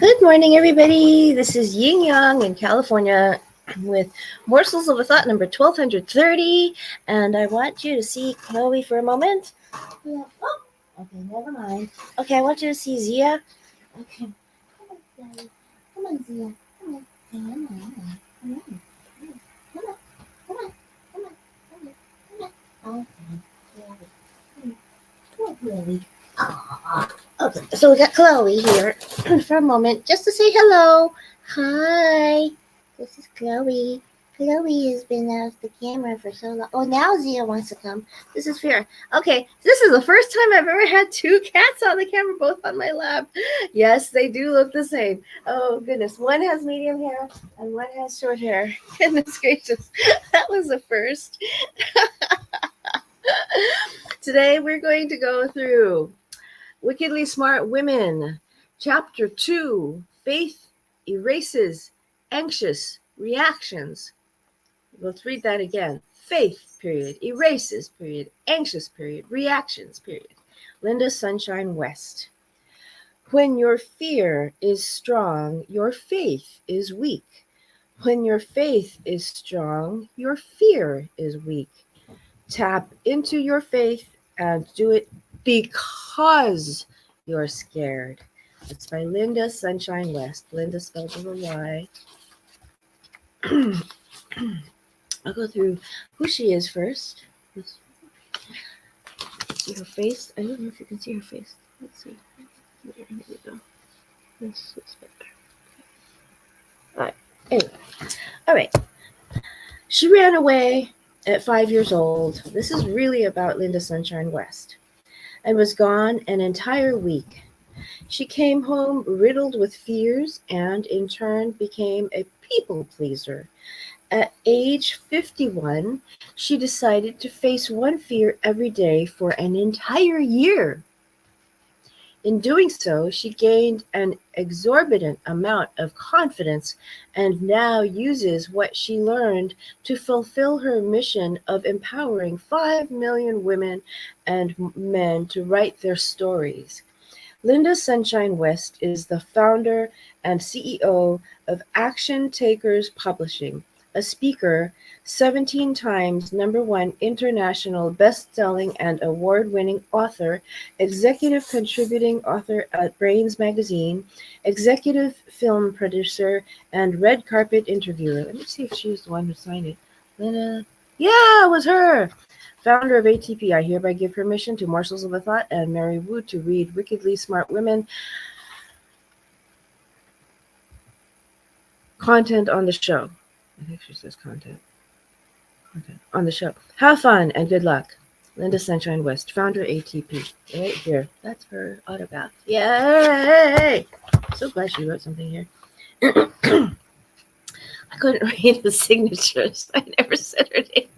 Good morning, everybody. This is Ying Yang in California with Morsels of a Thought number 1230. And I want you to see Chloe for a moment. Oh, okay, never mind. Okay, I want you to see Zia. Okay, come on, Chloe. Come on, Zia. Come on. Come on. Come on. Come on. Come on. Come on. Come on. Come on. Okay. Come on, Chloe. Okay, so we got Chloe here for a moment just to say hello. Hi, this is Chloe. Chloe has been out of the camera for so long. Oh, now Zia wants to come. This is fair. Okay, this is the first time I've ever had two cats on the camera, both on my lap. Yes, they do look the same. Oh, goodness. One has medium hair and one has short hair. Goodness gracious. That was the first. Today we're going to go through Wickedly Smart Women, Chapter 2, Faith Erases Anxious Reactions. Let's read that again. Faith, period, erases, period, anxious, period, reactions, period. Lynda Sunshine West. When your fear is strong, your faith is weak. When your faith is strong, your fear is weak. Tap into your faith and do it because you're scared. It's by Lynda Sunshine West. Lynda spelled with a Y. I'll go through who she is first. Let's see her face. I don't know if you can see her face. Let's see. Here we go. This is better. All right. Anyway. All right. She ran away at 5 years old. This is really about Lynda Sunshine West. And was gone an entire week. She came home riddled with fears and in turn became a people pleaser. At age 51, she decided to face one fear every day for an entire year. In doing so, she gained an exorbitant amount of confidence and now uses what she learned to fulfill her mission of empowering 5 million women and men to write their stories. Lynda Sunshine West is the founder and CEO of Action Takers Publishing, a speaker, 17 times #1 international best-selling and award-winning author, executive contributing author at Brains Magazine, executive film producer, and red carpet interviewer. Let me see if she was the one who signed it. Lynda. Yeah, it was her. Founder of ATP, I hereby give permission to Morsels of a Thought and Mary Wu to read Wickedly Smart Women content on the show. I think she says content on the show. Have fun and good luck. Lynda Sunshine West, founder ATP. Right here. That's her autograph. Yay! So glad she wrote something here. I couldn't read the signatures. I never said her name.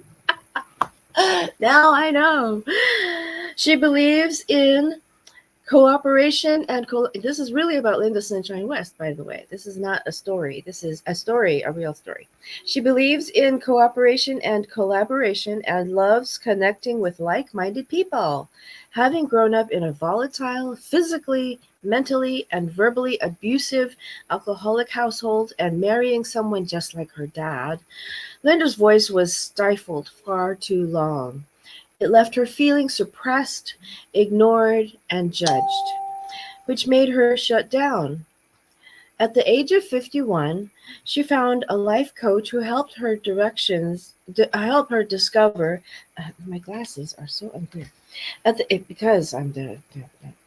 Now I know. She believes in cooperation and this is really about Lynda Sunshine West, by the way. This is not a story. This is a story, a real story. She believes in cooperation and collaboration and loves connecting with like-minded people. Having grown up in a volatile, physically, mentally, and verbally abusive alcoholic household and marrying someone just like her dad, Lynda's voice was stifled far too long. It left her feeling suppressed, ignored, and judged, which made her shut down. At the age of 51, she found a life coach who helped her discover. My glasses are so unclear. Because I'm dead.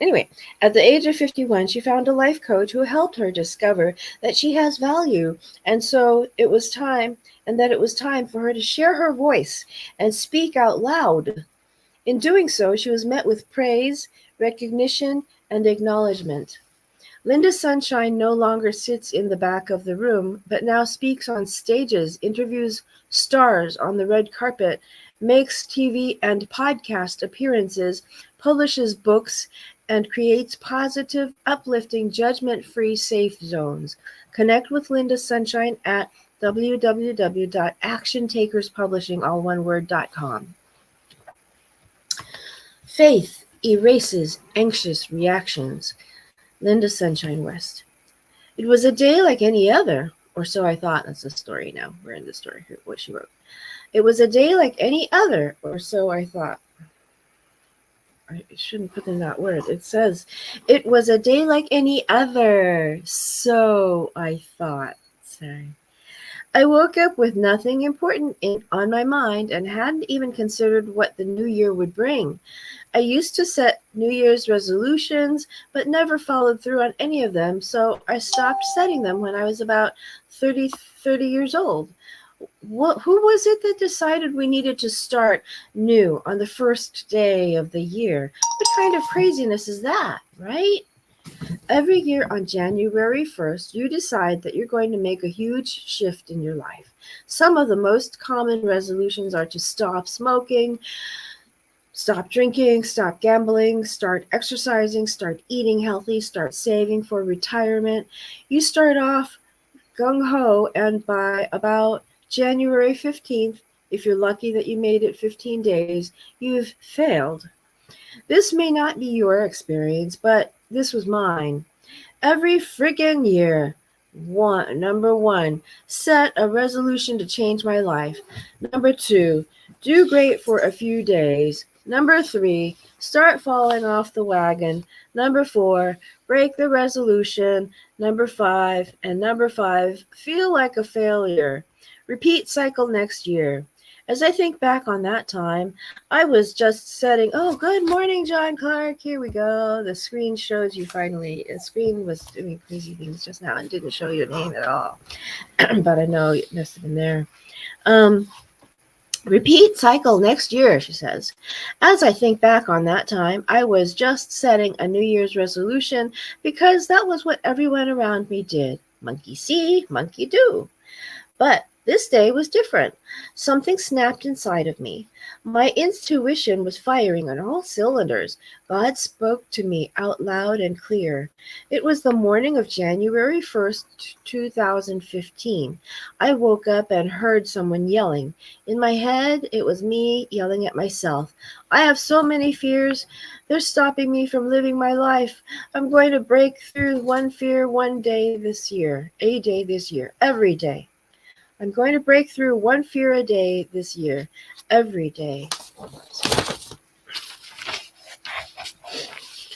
Anyway, at the age of 51, she found a life coach who helped her discover that she has value, and it was time for her to share her voice and speak out loud. In doing so, she was met with praise, recognition, and acknowledgement. Lynda Sunshine no longer sits in the back of the room, but now speaks on stages, interviews stars on the red carpet, makes TV and podcast appearances, publishes books, and creates positive, uplifting, judgment-free safe zones. Connect with Lynda Sunshine at www.actiontakerspublishing.com. Faith erases anxious reactions. Lynda Sunshine West. It was a day like any other, or so I thought. That's the story now. We're in the story here, what she wrote. It was a day like any other, or so I thought. I shouldn't put in that word. It says, it was a day like any other, so I thought. Sorry. I woke up with nothing important on my mind and hadn't even considered what the new year would bring. I used to set New Year's resolutions, but never followed through on any of them, so I stopped setting them when I was about 30 years old. Who was it that decided we needed to start new on the first day of the year? What kind of craziness is that, right? Every year on January 1st, you decide that you're going to make a huge shift in your life. Some of the most common resolutions are to stop smoking, stop drinking, stop gambling, start exercising, start eating healthy, start saving for retirement. You start off gung ho, and by about January 15th, if you're lucky that you made it 15 days, you've failed. This may not be your experience, but this was mine. Every friggin' year. Number one, set a resolution to change my life. Number two, do great for a few days. Number three, start falling off the wagon. Number four, break the resolution. Number five, feel like a failure. Repeat cycle next year. As I think back on that time, I was just setting, oh, good morning, John Clark. Here we go. The screen shows you finally. The screen was doing crazy things just now and didn't show your name at all. But I know it must have been there. Repeat cycle next year, she says. As I think back on that time, I was just setting a New Year's resolution because that was what everyone around me did. Monkey see, monkey do. But this day was different. Something snapped inside of me. My intuition was firing on all cylinders. God spoke to me out loud and clear. It was the morning of January 1st, 2015. I woke up and heard someone yelling. In my head, it was me yelling at myself. I have so many fears. They're stopping me from living my life. I'm going to break through one fear a day this year, every day. I'm going to break through one fear a day this year, every day.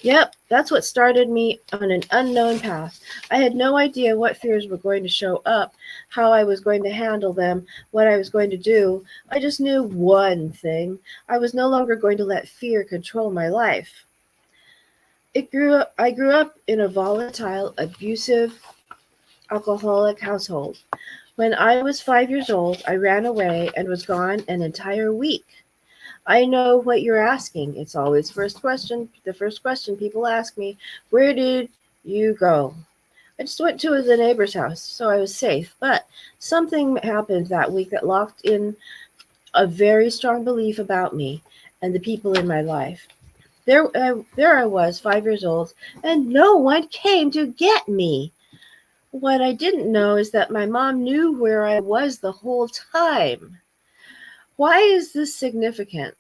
Yep, that's what started me on an unknown path. I had no idea what fears were going to show up, how I was going to handle them, what I was going to do. I just knew one thing. I was no longer going to let fear control my life. I grew up in a volatile, abusive, alcoholic household. When I was 5 years old, I ran away and was gone an entire week. I know what you're asking. It's always the first question people ask me, where did you go? I just went to the neighbor's house, so I was safe. But something happened that week that locked in a very strong belief about me and the people in my life. There I was, 5 years old, and no one came to get me. What I didn't know is that my mom knew where I was the whole time. Why is this significant?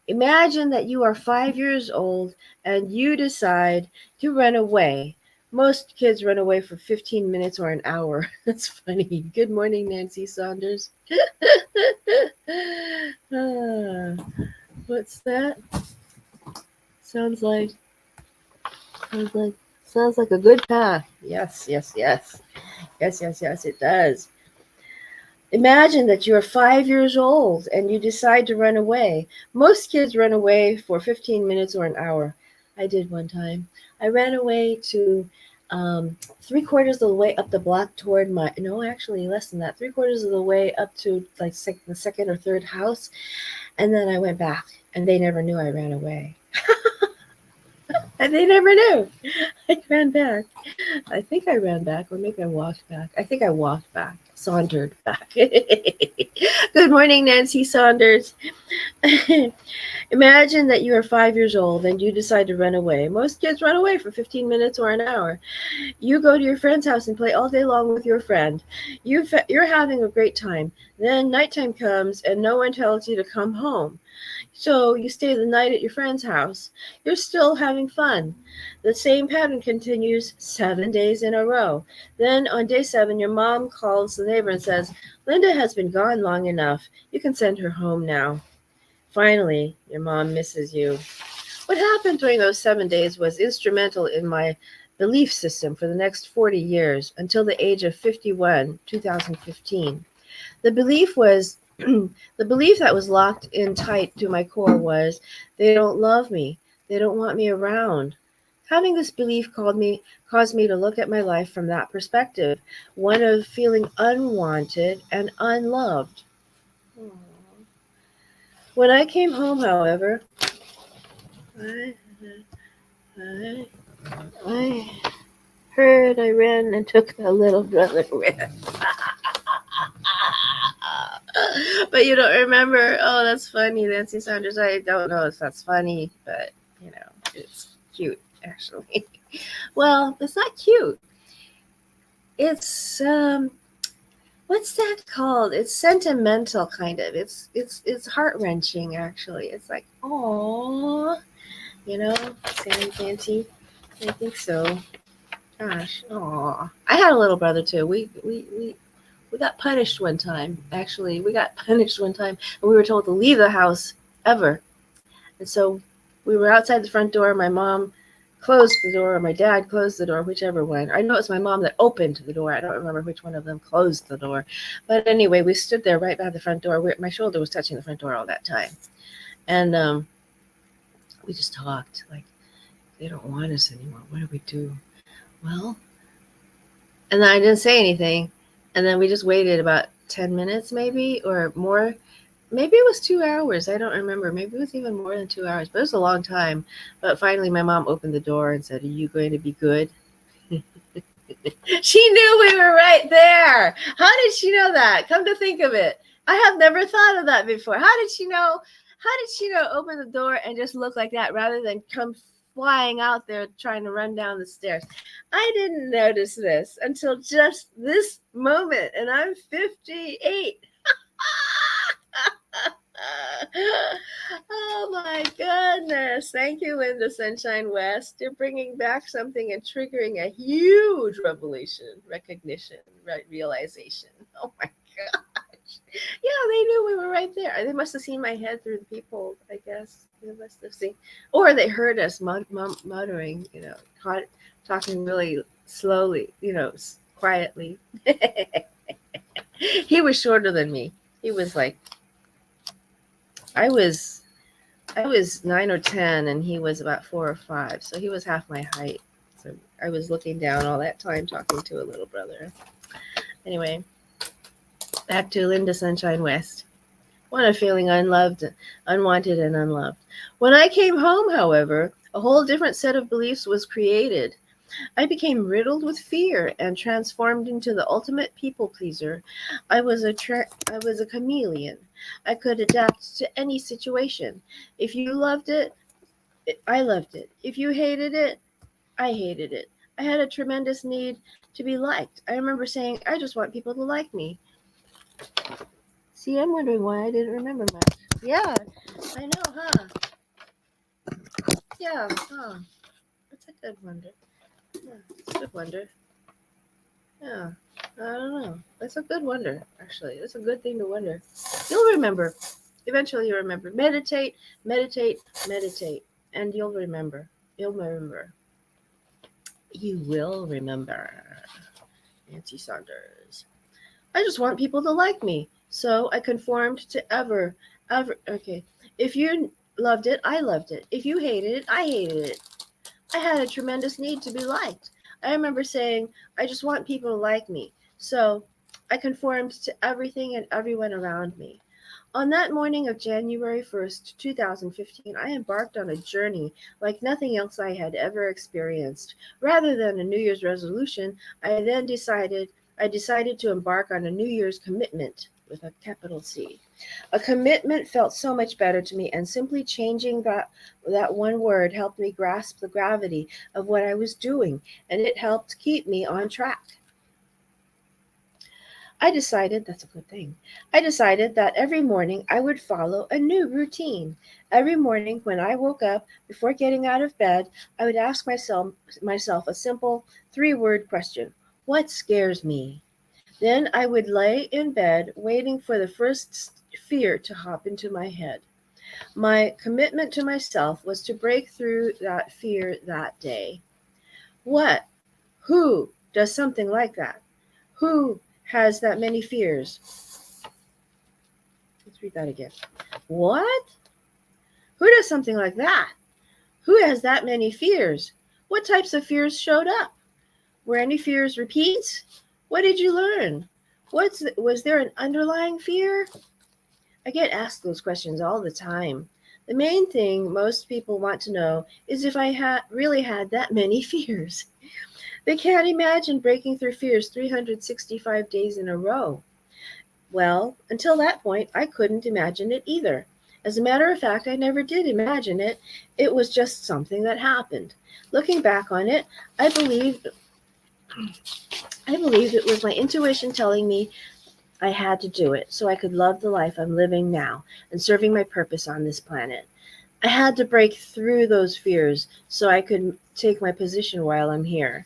Imagine that you are 5 years old and you decide to run away. Most kids run away for 15 minutes or an hour. That's funny. Good morning, Nancy Saunders. What's that? Sounds like a good path. Yes, it does. Imagine that you're 5 years old and you decide to run away. Most kids run away for 15 minutes or an hour. I did one time. I ran away to 3/4 of the way up the block toward actually less than that. 3/4 of the way up to like the second or third house. And then I went back and they never knew I ran away. And they never knew. I ran back. I think I ran back, or maybe I walked back. I think I walked back. sauntered back. Good morning, Nancy Saunders. Imagine that you are 5 years old and you decide to run away. Most kids run away for 15 minutes or an hour. You go to your friend's house and play all day long with your friend. You're having a great time. Then nighttime comes and no one tells you to come home. So you stay the night at your friend's house. You're still having fun. The same pattern continues 7 days in a row. Then on day 7, your mom calls the neighbor and says, Linda has been gone long enough. You can send her home now. Finally, your mom misses you. What happened during those 7 days was instrumental in my belief system for the next 40 years until the age of 51, 2015. The belief was the belief that was locked in tight to my core was they don't love me. They don't want me around. Having this belief caused me to look at my life from that perspective, one of feeling unwanted and unloved. When I came home, however, I, I heard I ran and took the little brother with. But you don't remember? Oh, that's funny, Nancy Saunders. I don't know if that's funny, but it's cute actually. Well, it's not cute. It's what's that called? It's sentimental kind of. It's heart wrenching actually. It's like, oh, Sandy Fancy. I think so. Gosh, oh, I had a little brother too. We got punished one time. Actually, we got punished one time, and we were told to leave the house ever. And so we were outside the front door. My mom closed the door, or my dad closed the door, whichever one. I know it was my mom that opened the door. I don't remember which one of them closed the door. But anyway, we stood there right by the front door. My shoulder was touching the front door all that time. And we just talked like, they don't want us anymore. What do we do? Well, and then I didn't say anything. And then we just waited about 10 minutes maybe or more. Maybe it was 2 hours. I don't remember. Maybe it was even more than 2 hours. But it was a long time. But finally my mom opened the door and said, are you going to be good? She knew we were right there. How did she know that? Come to think of it. I have never thought of that before. How did she know? Open the door and just look like that rather than come flying out there trying to run down the stairs? I didn't notice this until just this moment, and I'm 58. Oh my goodness. Thank you, Lynda Sunshine West. You're bringing back something and triggering a huge recognition, realization. Oh my gosh. Yeah, they knew we were right there. They must have seen my head through the peephole, I guess. They must have seen. Or they heard us muttering, talking really slowly, quietly. He was shorter than me. He was like, I was 9 or 10 and he was about 4 or 5. So he was half my height. So I was looking down all that time talking to a little brother. Anyway, back to Lynda Sunshine West. One of feeling unloved, unwanted, and unloved. When I came home, however, a whole different set of beliefs was created. I became riddled with fear and transformed into the ultimate people pleaser. I was a chameleon. I could adapt to any situation. If you loved it, I loved it. If you hated it, I hated it. I had a tremendous need to be liked. I remember saying, I just want people to like me. See, I'm wondering why I didn't remember much. Yeah, I know, huh? Yeah, huh? That's a good wonder. Yeah, it's a good wonder. Yeah, I don't know. That's a good wonder, actually. That's a good thing to wonder. You'll remember. Eventually you'll remember. Meditate, meditate, meditate. And you'll remember. You'll remember. You will remember. Nancy Saunders. I just want people to like me. So I conformed to okay. If you loved it, I loved it. If you hated it, I hated it. I had a tremendous need to be liked. I remember saying, I just want people to like me. So I conformed to everything and everyone around me. On that morning of January 1st, 2015, I embarked on a journey like nothing else I had ever experienced. Rather than a New Year's resolution, I then decided I decided to embark on a New Year's commitment with a capital C. A commitment felt so much better to me, and simply changing that one word helped me grasp the gravity of what I was doing, and it helped keep me on track. I decided that's a good thing. I decided that every morning I would follow a new routine. Every morning when I woke up, before getting out of bed, I would ask myself a simple three-word question. What scares me? Then I would lay in bed waiting for the first fear to hop into my head. My commitment to myself was to break through that fear that day. What? Who does something like that? Who has that many fears? Let's read that again. What? Who does something like that? Who has that many fears? What types of fears showed up? Were any fears repeats? What did you learn? Was there an underlying fear? I get asked those questions all the time. The main thing most people want to know is if I really had that many fears. They can't imagine breaking through fears 365 days in a row. Well, until that point, I couldn't imagine it either. As a matter of fact, I never did imagine it. It was just something that happened. Looking back on it, I believe it was my intuition telling me I had to do it so I could love the life I'm living now and serving my purpose on this planet. I had to break through those fears so I could take my position while I'm here.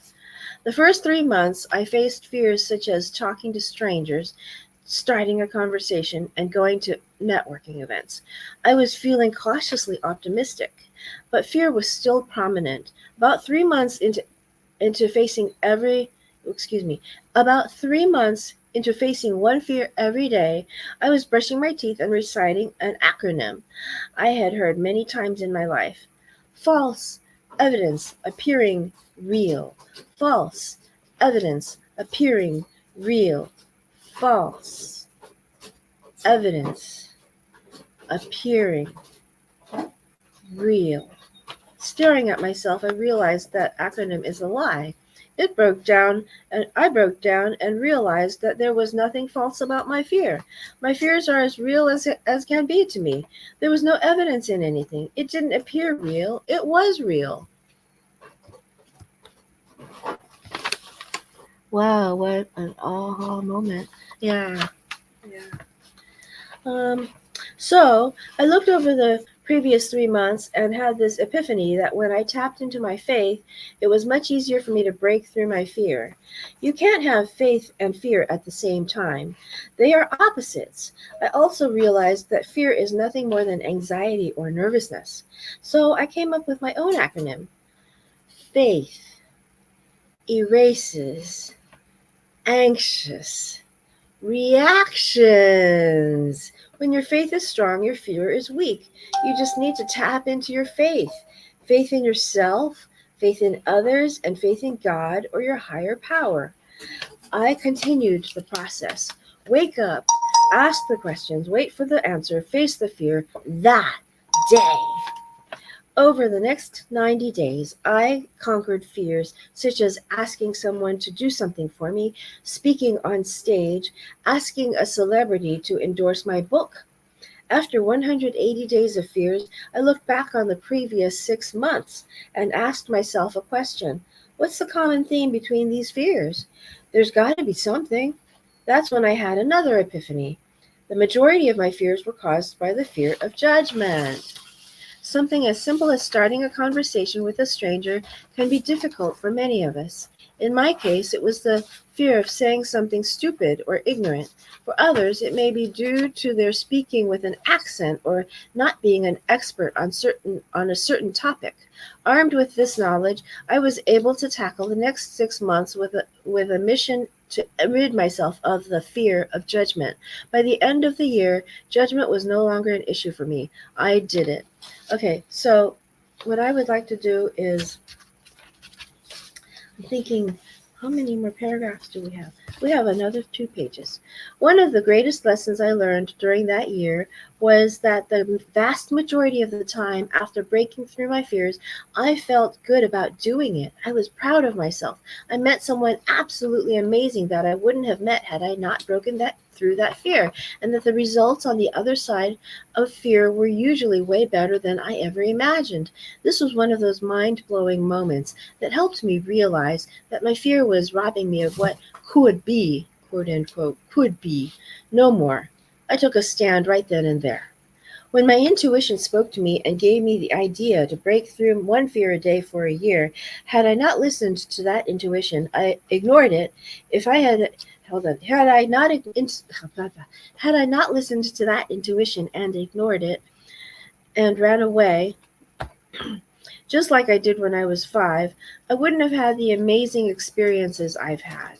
The first 3 months, I faced fears such as talking to strangers, starting a conversation, and going to networking events. I was feeling cautiously optimistic, but fear was still prominent. About 3 months into facing about 3 months into facing one fear every day, I was brushing my teeth and reciting an acronym I had heard many times in my life. False evidence appearing real. False evidence appearing real. False evidence appearing real. Staring at myself, I realized that acronym is a lie. I broke down and realized that there was nothing false about my fear. My fears are as real as can be to me. There was no evidence in anything. It didn't appear real. It was real. Wow, what an aha moment. Yeah. So I looked over the previous 3 months and had this epiphany that when I tapped into my faith, it was much easier for me to break through my fear. You can't have faith and fear at the same time. They are opposites. I also realized that fear is nothing more than anxiety or nervousness. So I came up with my own acronym. Faith erases anxious reactions. When your faith is strong, your fear is weak. You just need to tap into your faith. Faith in yourself, faith in others, and faith in God or your higher power. I continued the process. Wake up, ask the questions, wait for the answer, face the fear that day. Over the next 90 days, I conquered fears such as asking someone to do something for me, speaking on stage, asking a celebrity to endorse my book. After 180 days of fears, I looked back on the previous 6 months and asked myself a question. What's the common theme between these fears? There's got to be something. That's when I had another epiphany. The majority of my fears were caused by the fear of judgment. Something as simple as starting a conversation with a stranger can be difficult for many of us. In my case, it was the fear of saying something stupid or ignorant. For others, it may be due to their speaking with an accent or not being an expert on a certain topic. Armed with this knowledge, I was able to tackle the next 6 months with a mission to rid myself of the fear of judgment. By the end of the year, judgment was no longer an issue for me. I did it. Okay, so what I would like to do is, I'm thinking, how many more paragraphs do we have? We have another 2 pages. One of the greatest lessons I learned during that year was that the vast majority of the time after breaking through my fears, I felt good about doing it. I was proud of myself. I met someone absolutely amazing that I wouldn't have met had I not broken that through that fear, and that the results on the other side of fear were usually way better than I ever imagined. This was one of those mind-blowing moments that helped me realize that my fear was robbing me of what could be, quote unquote, could be, no more. I took a stand right then and there. When my intuition spoke to me and gave me the idea to break through one fear a day for a year, had I not listened to that intuition, I ignored it. If I had hold on, had I not listened to that intuition and ignored it and ran away, just like I did when I was 5, I wouldn't have had the amazing experiences I've had.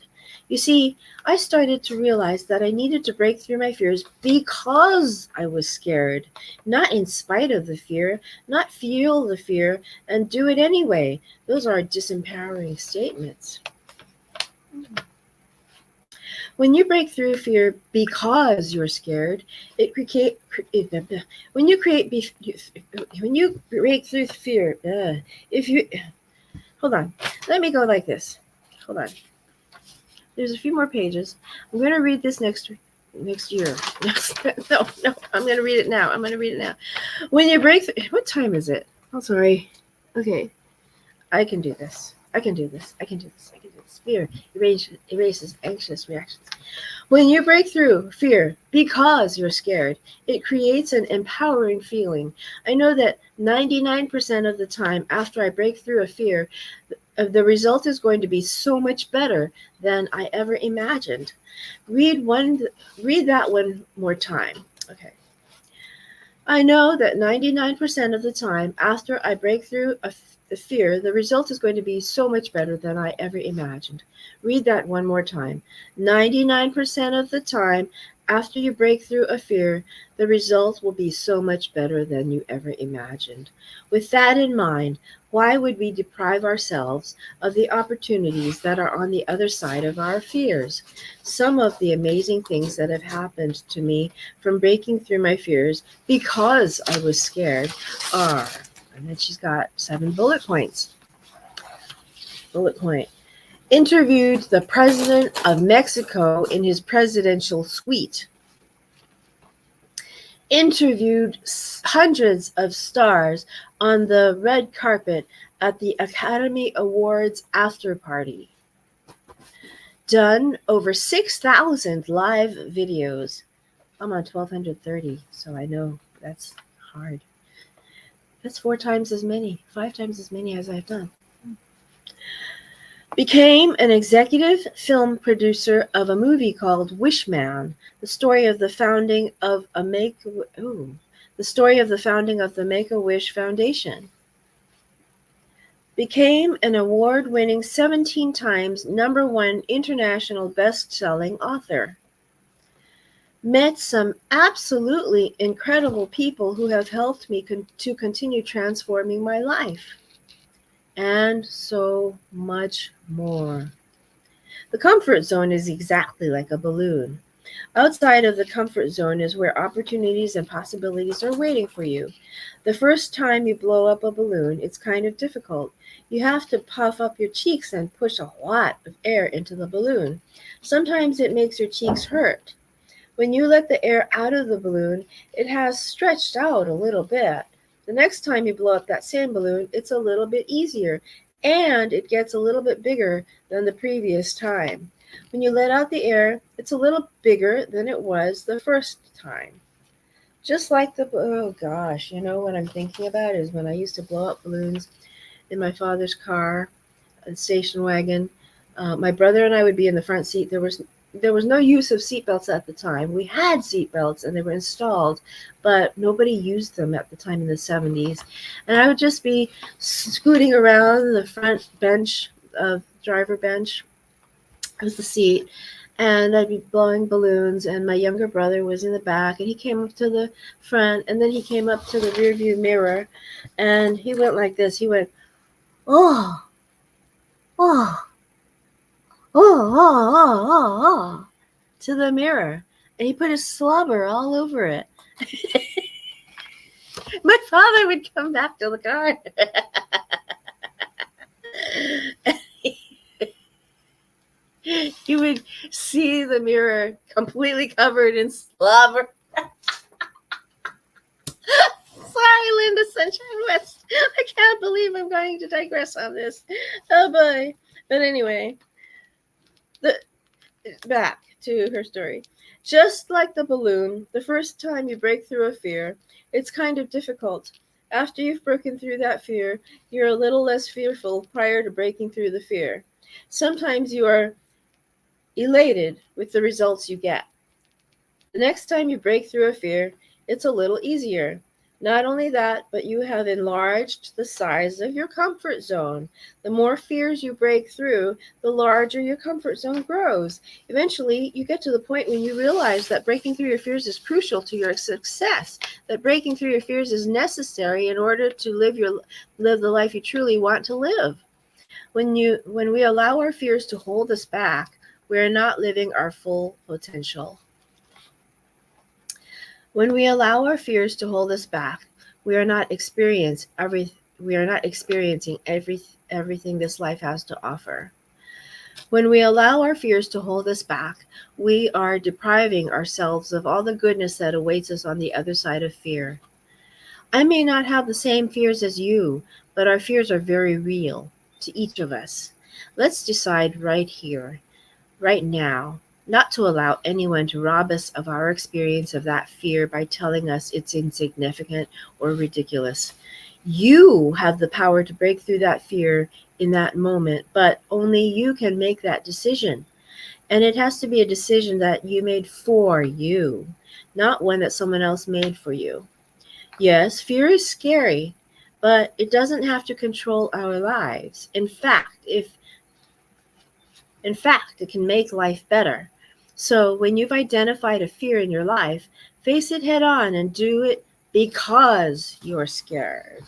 You see, I started to realize that I needed to break through my fears because I was scared, not in spite of the fear, not feel the fear and do it anyway. Those are disempowering statements. When you break through fear because you're scared, it create when you create when you break through fear. If you hold on, let me go like this. Hold on. There's a few more pages. I'm going to read this next year. No, I'm going to read it now. When you break through, what time is it? Oh, sorry. Okay, I can do this. Fear erases anxious reactions. When you break through fear because you're scared, it creates an empowering feeling. I know that 99% of the time after I break through a fear, the result is going to be so much better than I ever imagined. Read that one more time. Okay. I know that 99% of the time after I break through the fear, the result is going to be so much better than I ever imagined. Read that one more time. 99% of the time after you break through a fear, the result will be so much better than you ever imagined. With that in mind, why would we deprive ourselves of the opportunities that are on the other side of our fears? Some of the amazing things that have happened to me from breaking through my fears because I was scared are, and then she's got 7 bullet points. Bullet point. Interviewed the president of Mexico in his presidential suite. Interviewed hundreds of stars on the red carpet at the Academy Awards after party. Done over 6,000 live videos. I'm on 1,230, so I know that's hard. That's 4 times as many, 5 times as many as I've done. Became an executive film producer of a movie called Wishman, the story of the founding of the Make-A-Wish Foundation. Became an award-winning 17 times #1 international best-selling author. Met some absolutely incredible people who have helped me to continue transforming my life. And so much more. The comfort zone is exactly like a balloon. Outside of the comfort zone is where opportunities and possibilities are waiting for you. The first time you blow up a balloon, it's kind of difficult. You have to puff up your cheeks and push a lot of air into the balloon. Sometimes it makes your cheeks hurt. When you let the air out of the balloon, it has stretched out a little bit. The next time you blow up that same balloon, it's a little bit easier, and it gets a little bit bigger than the previous time. When you let out the air, it's a little bigger than it was the first time. Just like oh gosh, you know what I'm thinking about is when I used to blow up balloons in my father's car, a station wagon. My brother and I would be in the front seat. There was no use of seatbelts at the time. We had seatbelts and they were installed, but nobody used them at the time in the 70s. And I would just be scooting around the front bench, driver bench, was the seat, and I'd be blowing balloons, and my younger brother was in the back, and he came up to the front, and then he came up to the rear view mirror, and he went like this. He went, oh, oh, oh, to the mirror, and he put his slobber all over it. My father would come back to the car. He would see the mirror completely covered in slobber. Sorry, Lynda Sunshine West. I can't believe I'm going to digress on this. Oh boy. But anyway, back to her story. Just like the balloon, the first time you break through a fear, it's kind of difficult. After you've broken through that fear, you're a little less fearful prior to breaking through the fear. Sometimes you are elated with the results you get. The next time you break through a fear, it's a little easier. Not only that, but you have enlarged the size of your comfort zone. The more fears you break through, the larger your comfort zone grows. Eventually, you get to the point when you realize that breaking through your fears is crucial to your success, that breaking through your fears is necessary in order to live the life you truly want to live. When we allow our fears to hold us back, we are not living our full potential. When we allow our fears to hold us back, we are not experiencing everything this life has to offer. When we allow our fears to hold us back, we are depriving ourselves of all the goodness that awaits us on the other side of fear. I may not have the same fears as you, but our fears are very real to each of us. Let's decide right here, right now, not to allow anyone to rob us of our experience of that fear by telling us it's insignificant or ridiculous. You have the power to break through that fear in that moment, but only you can make that decision. And it has to be a decision that you made for you, not one that someone else made for you. Yes, fear is scary, but it doesn't have to control our lives. In fact, it can make life better. So when you've identified a fear in your life, face it head on and do it because you're scared.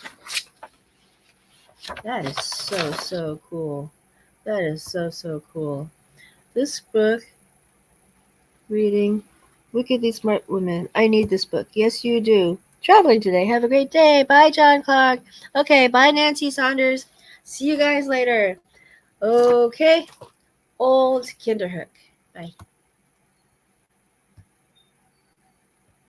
That is so cool. That is so cool. This book, reading, look at these smart women. I need this book. Yes, you do. Traveling today. Have a great day. Bye, John Clark. Okay, bye, Nancy Saunders. See you guys later. Okay, old Kinderhook. Bye.